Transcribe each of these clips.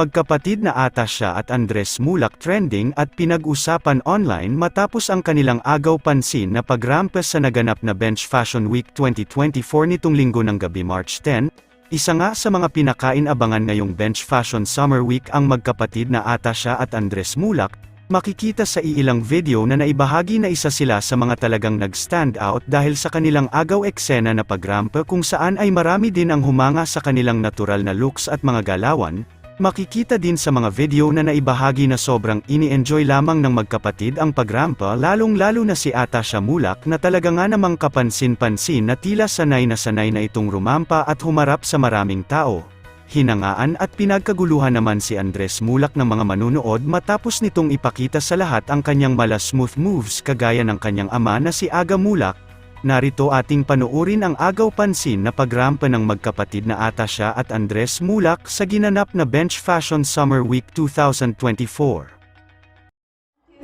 magkapatid na Atasha at Andres Mulak trending at pinag-usapan online matapos ang kanilang agaw pansin na pagrampa sa naganap na Bench Fashion Week 2024 nitong linggo ng gabi March 10, isa nga sa mga pinakain-abangan ngayong Bench Fashion Summer Week ang magkapatid na Atasha at Andres Mulak. Makikita sa iilang video na naibahagi na isa sila sa mga talagang nag-stand out dahil sa kanilang agaw eksena na pagrampa kung saan ay marami din ang humanga sa kanilang natural na looks at mga galawan. Makikita din sa mga video na naibahagi na sobrang ini-enjoy lamang ng magkapatid ang pagrampa lalong-lalo na si Atasha Mulak na talaga nga namang kapansin-pansin na tila sanay na itong rumampa at humarap sa maraming tao. Hinangaan at pinagkaguluhan naman si Andres Mulak ng mga manunood matapos nitong ipakita sa lahat ang kanyang smooth moves kagaya ng kanyang ama na si Aga Mulak. Narito ating panoorin ang agaw pansin na pagrampa ng magkapatid na Atasha at Andres Mulak sa ginanap na Bench Fashion Summer Week 2024.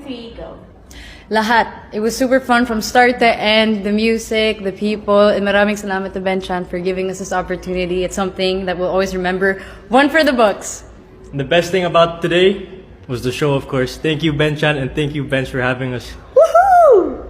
3, go. Lahat. It was super fun from start to end, the music, the people, and maraming salamat to Benchan for giving us this opportunity. It's something that we'll always remember. One for the books. And the best thing about today was the show, of course. Thank you, Benchan, and thank you, Bench, for having us. Woohoo!